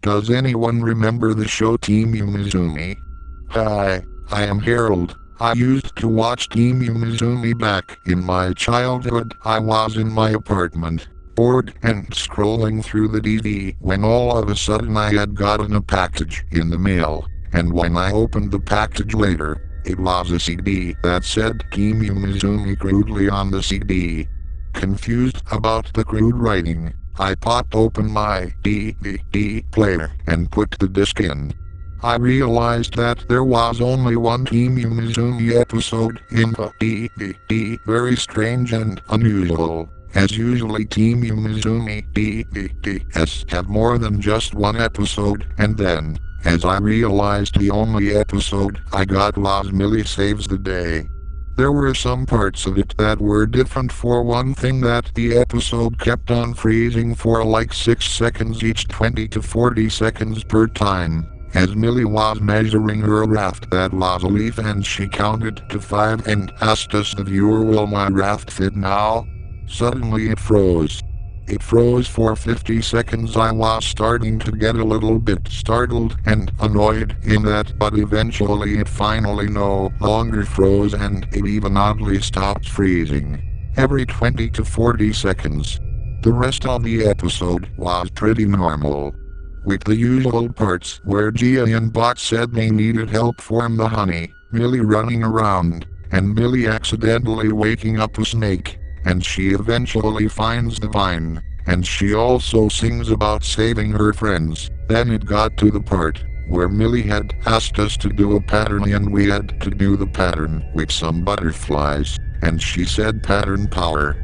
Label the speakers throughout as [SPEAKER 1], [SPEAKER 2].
[SPEAKER 1] Does anyone remember the show Team Umizoomi? Hi, I am Harold. I used to watch Team Umizoomi back in my childhood. I was in my apartment, bored and scrolling through the TV when all of a sudden I had gotten a package in the mail, and when I opened the package later, it was a CD that said Team Umizoomi crudely on the CD. Confused about the crude writing, I popped open my DVD player and put the disc in. I realized that there was only one Team Umizoomi episode in the DVD. Very strange and unusual, as usually Team Umizoomi DVDs have more than just one episode. And then, as I realized the only episode I got was Milli Saves the Day. There were some parts of it that were different. For one thing, that the episode kept on freezing for like 6 seconds each, 20 to 40 seconds per time, as Milli was measuring her raft that was a leaf, and she counted to 5 and asked us, the viewer, will my raft fit now? Suddenly it froze. It froze for 50 seconds. I was starting to get a little bit startled and annoyed in that, but eventually it finally no longer froze, and it even oddly stopped freezing every 20 to 40 seconds. The rest of the episode was pretty normal, with the usual parts where Gia and Bot said they needed help from the honey, Milli running around, and Milli accidentally waking up a snake, and she eventually finds the vine, and she also sings about saving her friends. Then it got to the part where Milli had asked us to do a pattern, and we had to do the pattern with some butterflies, and she said pattern power.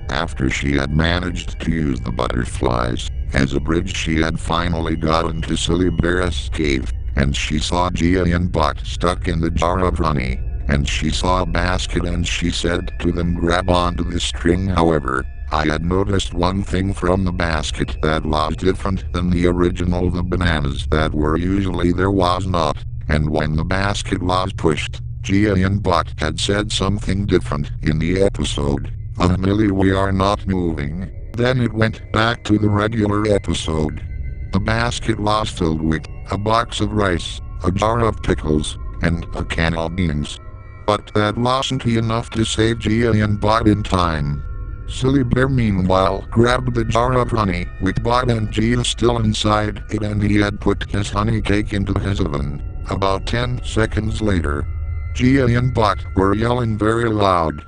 [SPEAKER 1] After she had managed to use the butterflies as a bridge, she had finally gotten to Silly Bear's cave, and she saw Gia and Bot stuck in the jar of honey, and she saw a basket, and she said to them, grab onto the string. However, I had noticed one thing from the basket that was different than the original. The bananas that were usually there was not, and when the basket was pushed, Gia and Bot had said something different in the episode. Milli, we are not moving. Then it went back to the regular episode. The basket was filled with a box of rice, a jar of pickles, and a can of beans. But that wasn't enough to save Gia and Bot in time. Silly Bear meanwhile grabbed the jar of honey with Bot and Gia still inside it, and he had put his honey cake into his oven. About 10 seconds later, Gia and Bot were yelling very loud.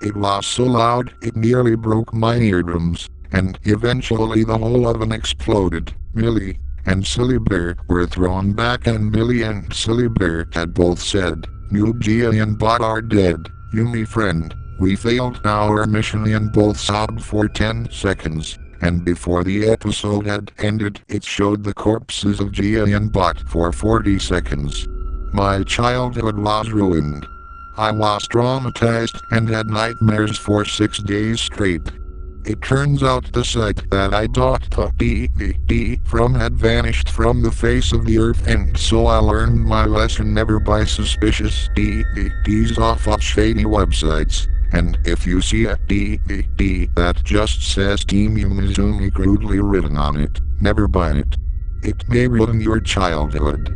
[SPEAKER 1] It was so loud it nearly broke my eardrums, and eventually the whole oven exploded. Milli and Silly Bear were thrown back, and Milli and Silly Bear had both said, "Noob, Gia and Bot are dead. Yumi friend, we failed our mission," and both sobbed for 10 seconds. And before the episode had ended, it showed the corpses of Gia and Bot for 40 seconds. My childhood was ruined. I was traumatized and had nightmares for 6 days straight. It turns out the site that I bought the DVD from had vanished from the face of the earth, and so I learned my lesson: never buy suspicious DVDs off of shady websites. And if you see a DVD that just says Team Umizoomi crudely written on it, never buy it. It may ruin your childhood.